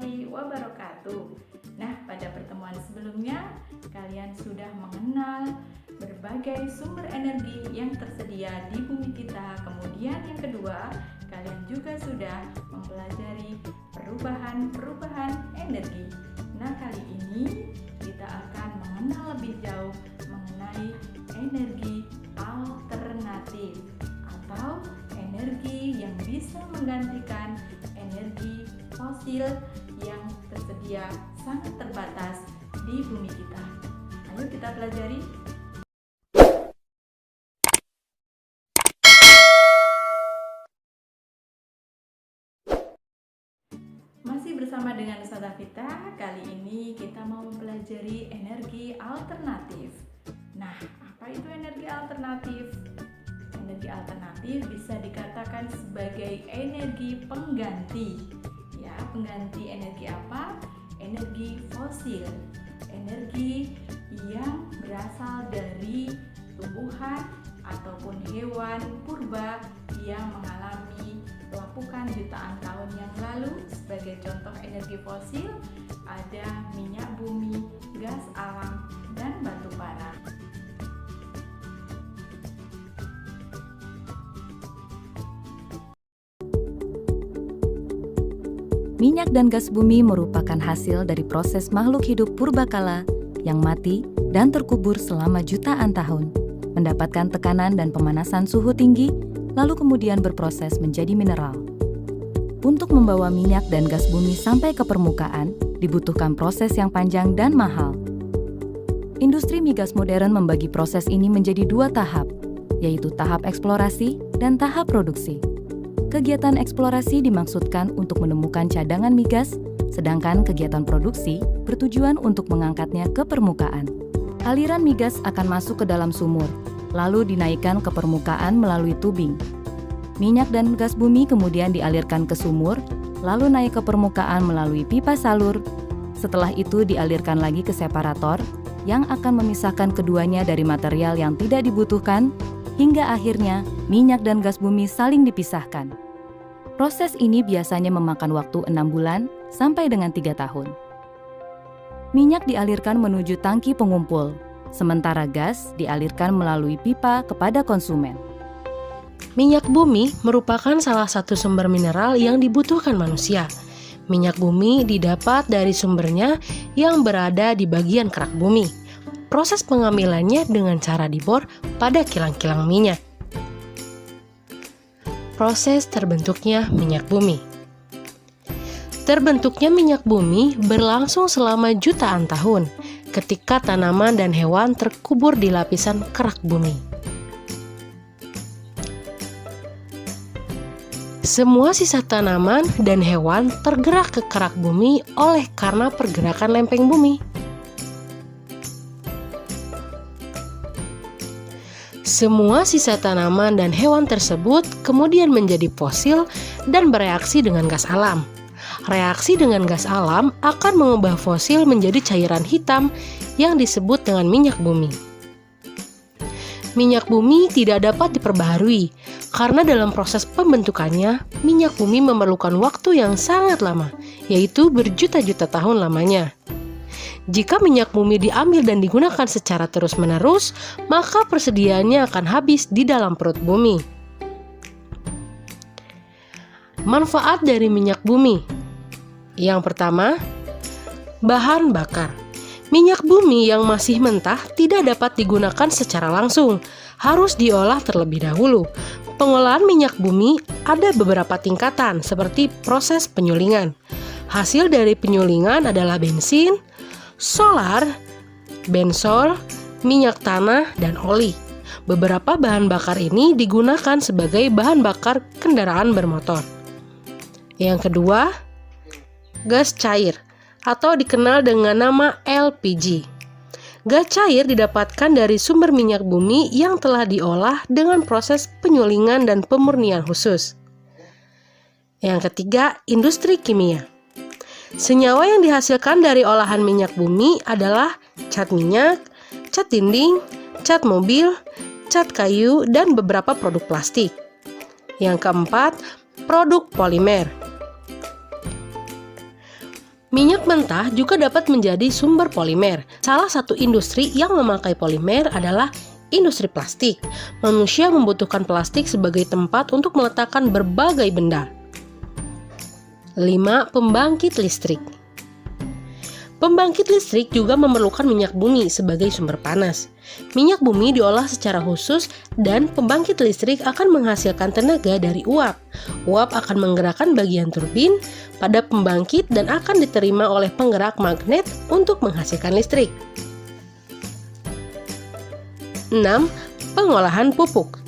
warahmatullahi wabarakatuh. Nah, pada pertemuan sebelumnya kalian sudah mengenal berbagai sumber energi yang tersedia di bumi kita. Kemudian yang kedua, kalian juga sudah mempelajari perubahan energi. Nah, kali ini kita akan mengenal lebih jauh mengenai energi alternatif atau energi yang bisa menggantikan energi fosil yang tersedia sangat terbatas di bumi kita. Ayo kita pelajari. Masih bersama dengan Ustazah Vita, kali ini kita mau mempelajari energi alternatif. Nah, apa itu energi alternatif? Energi alternatif bisa dikatakan sebagai energi pengganti. Ya, pengganti energi apa? Energi fosil. Energi yang berasal dari tumbuhan ataupun hewan purba yang mengalami pelapukan jutaan tahun yang lalu. Sebagai contoh energi fosil ada minyak bumi, gas alam, dan batu bara. Minyak dan gas bumi merupakan hasil dari proses makhluk hidup purbakala yang mati dan terkubur selama jutaan tahun, mendapatkan tekanan dan pemanasan suhu tinggi, lalu kemudian berproses menjadi mineral. Untuk membawa minyak dan gas bumi sampai ke permukaan, dibutuhkan proses yang panjang dan mahal. Industri migas modern membagi proses ini menjadi dua tahap, yaitu tahap eksplorasi dan tahap produksi. Kegiatan eksplorasi dimaksudkan untuk menemukan cadangan migas, sedangkan kegiatan produksi bertujuan untuk mengangkatnya ke permukaan. Aliran migas akan masuk ke dalam sumur, lalu dinaikkan ke permukaan melalui tubing. Minyak dan gas bumi kemudian dialirkan ke sumur, lalu naik ke permukaan melalui pipa salur. Setelah itu dialirkan lagi ke separator, yang akan memisahkan keduanya dari material yang tidak dibutuhkan, hingga akhirnya minyak dan gas bumi saling dipisahkan. Proses ini biasanya memakan waktu 6 bulan sampai dengan 3 tahun. Minyak dialirkan menuju tangki pengumpul, sementara gas dialirkan melalui pipa kepada konsumen. Minyak bumi merupakan salah satu sumber mineral yang dibutuhkan manusia. Minyak bumi didapat dari sumbernya yang berada di bagian kerak bumi. Proses pengambilannya dengan cara dibor pada kilang-kilang minyak. Proses terbentuknya minyak bumi. Terbentuknya minyak bumi berlangsung selama jutaan tahun ketika tanaman dan hewan terkubur di lapisan kerak bumi. Semua sisa tanaman dan hewan tergerak ke kerak bumi oleh karena pergerakan lempeng bumi. Semua sisa tanaman dan hewan tersebut kemudian menjadi fosil dan bereaksi dengan gas alam. Reaksi dengan gas alam akan mengubah fosil menjadi cairan hitam yang disebut dengan minyak bumi. Minyak bumi tidak dapat diperbaharui karena dalam proses pembentukannya, minyak bumi memerlukan waktu yang sangat lama, yaitu berjuta-juta tahun lamanya. Jika minyak bumi diambil dan digunakan secara terus-menerus, maka persediaannya akan habis di dalam perut bumi. Manfaat dari minyak bumi. Yang pertama, bahan bakar. Minyak bumi yang masih mentah tidak dapat digunakan secara langsung, harus diolah terlebih dahulu. Pengolahan minyak bumi ada beberapa tingkatan seperti proses penyulingan. Hasil dari penyulingan adalah bensin, solar, bensol, minyak tanah, dan oli. Beberapa bahan bakar ini digunakan sebagai bahan bakar kendaraan bermotor. Yang kedua, gas cair atau dikenal dengan nama LPG. Gas cair didapatkan dari sumber minyak bumi yang telah diolah dengan proses penyulingan dan pemurnian khusus. Yang ketiga, industri kimia. Senyawa yang dihasilkan dari olahan minyak bumi adalah cat minyak, cat dinding, cat mobil, cat kayu, dan beberapa produk plastik. Yang keempat, produk polimer. Minyak mentah juga dapat menjadi sumber polimer. Salah satu industri yang memakai polimer adalah industri plastik. Manusia membutuhkan plastik sebagai tempat untuk meletakkan berbagai benda. 5. Pembangkit listrik. Pembangkit listrik juga memerlukan minyak bumi sebagai sumber panas. Minyak bumi diolah secara khusus dan pembangkit listrik akan menghasilkan tenaga dari uap. Uap akan menggerakkan bagian turbin pada pembangkit dan akan diterima oleh penggerak magnet untuk menghasilkan listrik. 6. Pengolahan pupuk.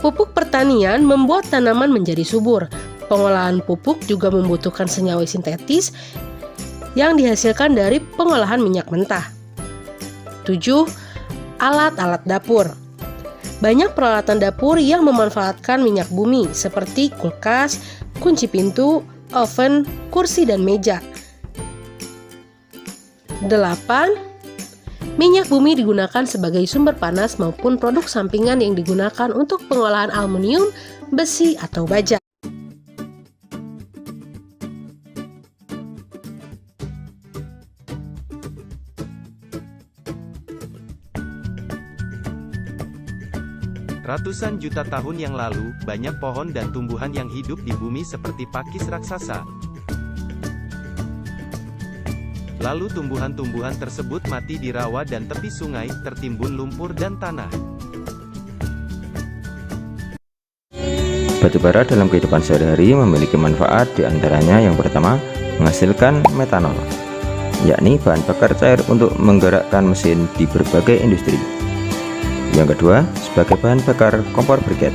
Pupuk pertanian membuat tanaman menjadi subur. Pengolahan pupuk juga membutuhkan senyawa sintetis yang dihasilkan dari pengolahan minyak mentah. 7. Alat-alat dapur. Banyak peralatan dapur yang memanfaatkan minyak bumi seperti kulkas, kunci pintu, oven, kursi, dan meja. 8. Minyak bumi digunakan sebagai sumber panas maupun produk sampingan yang digunakan untuk pengolahan aluminium, besi, atau baja. Ratusan juta tahun yang lalu, banyak pohon dan tumbuhan yang hidup di bumi seperti pakis raksasa. Lalu tumbuhan-tumbuhan tersebut mati di rawa dan tepi sungai, tertimbun lumpur dan tanah. Batu bara dalam kehidupan sehari-hari memiliki manfaat, diantaranya yang pertama, menghasilkan metanol, yakni bahan bakar cair untuk menggerakkan mesin di berbagai industri. Yang kedua, sebagai bahan bakar kompor briket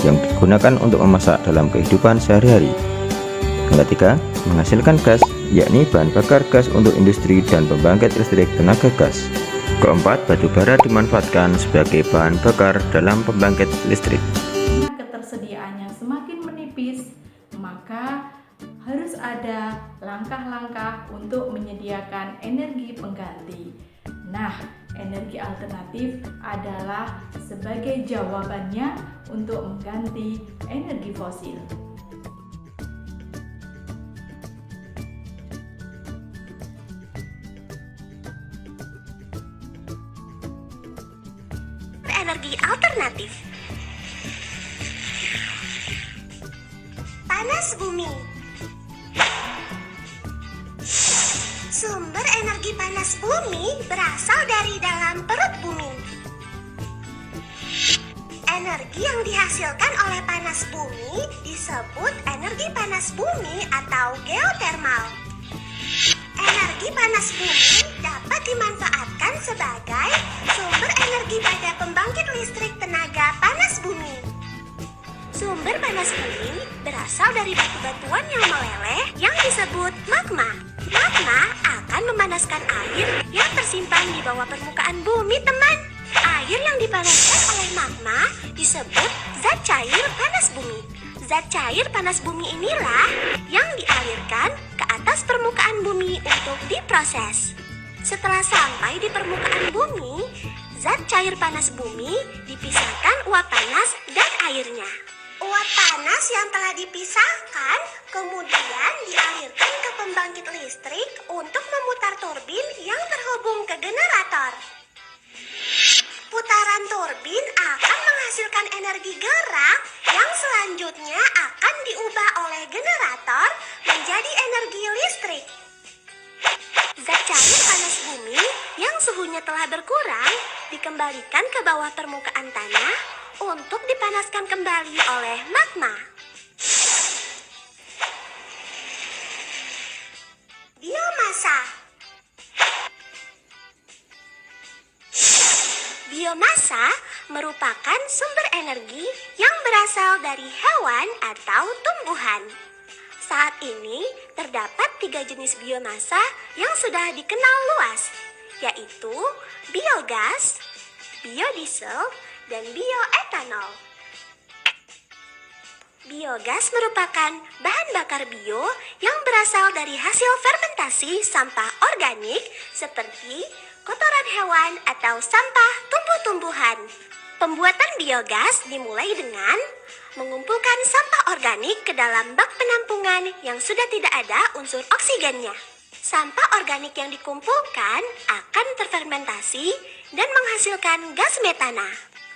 yang digunakan untuk memasak dalam kehidupan sehari-hari. Yang ketiga, menghasilkan gas, yakni bahan bakar gas untuk industri dan pembangkit listrik tenaga gas. Keempat, batu bara dimanfaatkan sebagai bahan bakar dalam pembangkit listrik. Ketersediaannya semakin menipis, maka harus ada langkah-langkah untuk menyediakan energi pengganti. Nah, energi alternatif adalah sebagai jawabannya untuk mengganti energi fosil. Energi alternatif. Panas bumi. Sumber energi panas bumi berasal dari dalam perut bumi. Energi yang dihasilkan oleh panas bumi disebut energi panas bumi atau geotermal. Energi panas bumi dapat dimanfaatkan sebagai sumber energi pada pembangkit listrik tenaga panas bumi. Sumber panas bumi berasal dari batu-batuan yang meleleh yang disebut magma. Magma akan memanaskan air yang tersimpan di bawah permukaan bumi, teman. Air yang dipanaskan oleh magma disebut zat cair panas bumi. Zat cair panas bumi inilah yang dialirkan ke atas permukaan bumi untuk diproses. Setelah sampai di permukaan bumi, zat cair panas bumi dipisahkan uap panas dan airnya. Uap panas yang telah dipisahkan kemudian dialirkan ke pembangkit listrik untuk memutar turbin yang terhubung ke generator. Putaran turbin akan menghasilkan energi gerak yang selanjutnya akan diubah oleh generator menjadi energi listrik. Zat cair panas bumi yang suhunya telah berkurang dikembalikan ke bawah permukaan tanah untuk dipanaskan kembali oleh magma. Biomasa. Biomasa merupakan sumber energi yang berasal dari hewan atau tumbuhan. Saat ini terdapat 3 jenis biomasa yang sudah dikenal luas, yaitu biogas, biodiesel, dan bioetanol. Biogas merupakan bahan bakar bio yang berasal dari hasil fermentasi sampah organik seperti kotoran hewan atau sampah tumbuh-tumbuhan. Pembuatan biogas dimulai dengan mengumpulkan sampah organik ke dalam bak penampungan yang sudah tidak ada unsur oksigennya. Sampah organik yang dikumpulkan akan terfermentasi dan menghasilkan gas metana.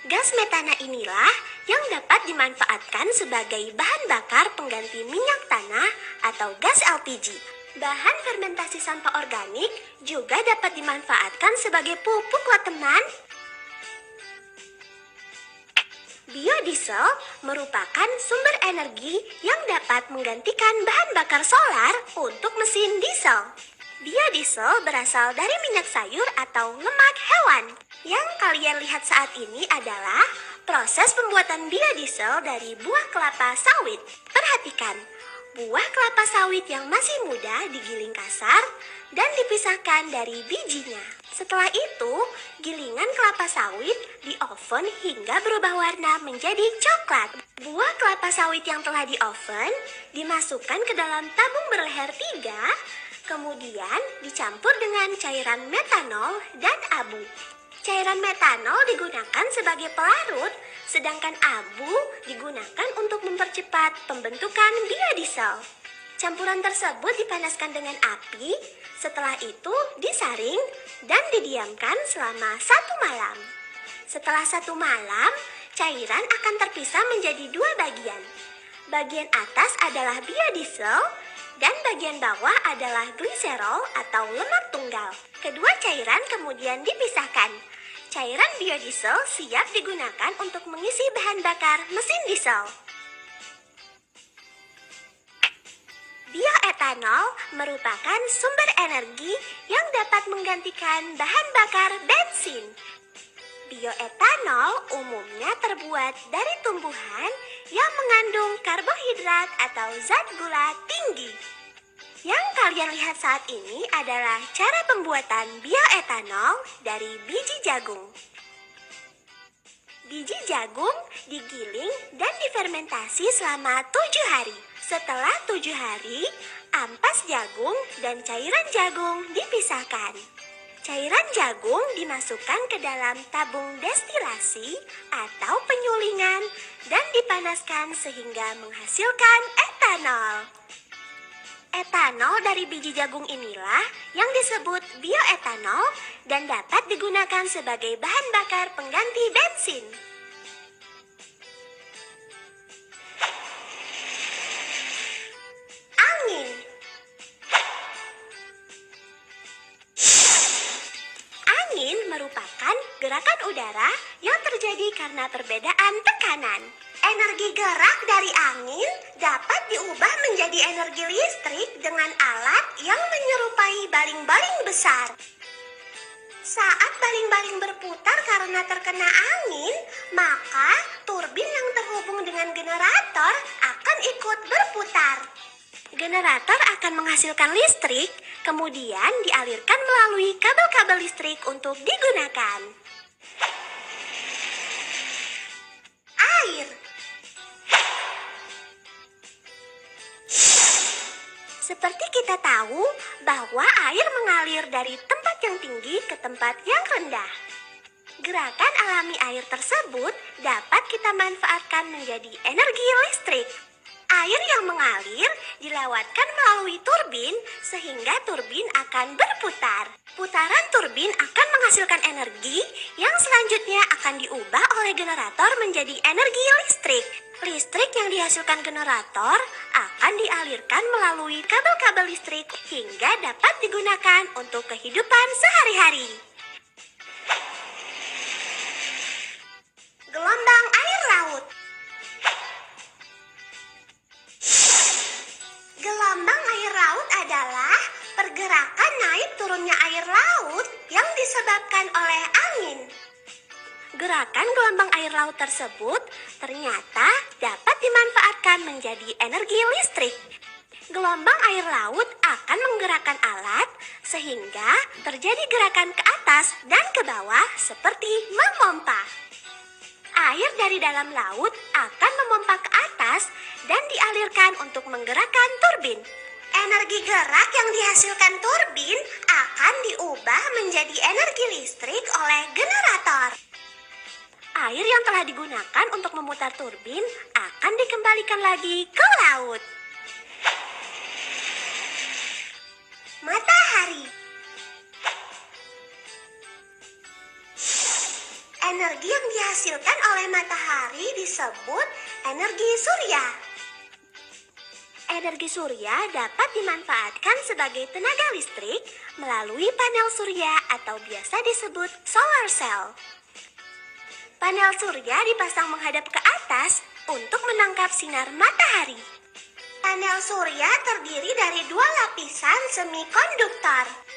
Gas metana inilah yang dapat dimanfaatkan sebagai bahan bakar pengganti minyak tanah atau gas LPG. Bahan fermentasi sampah organik juga dapat dimanfaatkan sebagai pupuk loh teman. Biodiesel merupakan sumber energi yang dapat menggantikan bahan bakar solar untuk mesin diesel. Biodiesel berasal dari minyak sayur atau lemak hewan. Yang kalian lihat saat ini adalah proses pembuatan biodiesel dari buah kelapa sawit. Perhatikan, buah kelapa sawit yang masih muda digiling kasar dan dipisahkan dari bijinya. Setelah itu, gilingan kelapa sawit di oven hingga berubah warna menjadi coklat. Buah kelapa sawit yang telah di oven dimasukkan ke dalam tabung berleher 3, kemudian dicampur dengan cairan metanol dan abu. Cairan metanol digunakan sebagai pelarut, sedangkan abu digunakan untuk mempercepat pembentukan biodiesel. Campuran tersebut dipanaskan dengan api, setelah itu disaring dan didiamkan selama 1 malam. Setelah 1 malam, cairan akan terpisah menjadi 2 bagian. Bagian atas adalah biodiesel dan bagian bawah adalah gliserol atau lemak tunggal. Kedua cairan kemudian dipisahkan. Cairan biodiesel siap digunakan untuk mengisi bahan bakar mesin diesel. Bioetanol merupakan sumber energi yang dapat menggantikan bahan bakar bensin. Bioetanol umumnya terbuat dari tumbuhan yang mengandung karbohidrat atau zat gula tinggi. Yang kalian lihat saat ini adalah cara pembuatan bioetanol dari biji jagung. Biji jagung digiling dan difermentasi selama 7 hari. Setelah 7 hari, ampas jagung dan cairan jagung dipisahkan. Cairan jagung dimasukkan ke dalam tabung destilasi atau penyulingan dan dipanaskan sehingga menghasilkan etanol. Etanol dari biji jagung inilah yang disebut bioetanol dan dapat digunakan sebagai bahan bakar pengganti bensin. Angin. Angin merupakan gerakan udara yang terjadi karena perbedaan tekanan. Energi gerak dari angin dapat diubah menjadi energi listrik dengan alat yang menyerupai baling-baling besar. Saat baling-baling berputar karena terkena angin, maka turbin yang terhubung dengan generator akan ikut berputar. Generator akan menghasilkan listrik, kemudian dialirkan melalui kabel-kabel listrik untuk digunakan. Air. Seperti kita tahu bahwa air mengalir dari tempat yang tinggi ke tempat yang rendah. Gerakan alami air tersebut dapat kita manfaatkan menjadi energi listrik. Air yang mengalir dilewatkan melalui turbin sehingga turbin akan berputar. Putaran turbin akan menghasilkan energi yang selanjutnya akan diubah oleh generator menjadi energi listrik. Listrik yang dihasilkan generator akan dialirkan melalui kabel-kabel listrik hingga dapat digunakan untuk kehidupan sehari-hari. Gelombang air laut. Gelombang air laut adalah pergerakan naik turunnya air laut yang disebabkan oleh angin. Gerakan gelombang air laut tersebut ternyata dapat dimanfaatkan menjadi energi listrik. Gelombang air laut akan menggerakkan alat sehingga terjadi gerakan ke atas dan ke bawah seperti memompa. Air dari dalam laut akan memompa ke atas dan dialirkan untuk menggerakkan turbin. Energi gerak yang dihasilkan turbin akan diubah menjadi energi listrik oleh generator. Air yang telah digunakan untuk memutar turbin akan dikembalikan lagi ke laut. Matahari. Energi yang dihasilkan oleh matahari disebut energi surya. Energi surya dapat dimanfaatkan sebagai tenaga listrik melalui panel surya atau biasa disebut solar cell. Panel surya dipasang menghadap ke atas untuk menangkap sinar matahari. Panel surya terdiri dari 2 lapisan semikonduktor.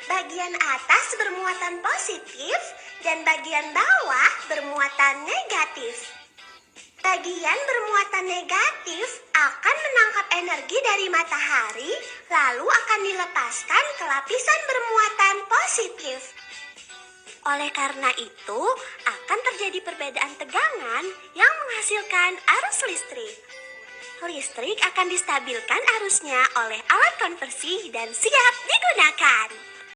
Bagian atas bermuatan positif dan bagian bawah bermuatan negatif. Bagian bermuatan negatif akan menangkap energi dari matahari, lalu akan dilepaskan ke lapisan bermuatan positif. Oleh karena itu, akan terjadi perbedaan tegangan yang menghasilkan arus listrik. Listrik akan distabilkan arusnya oleh alat konversi dan siap digunakan.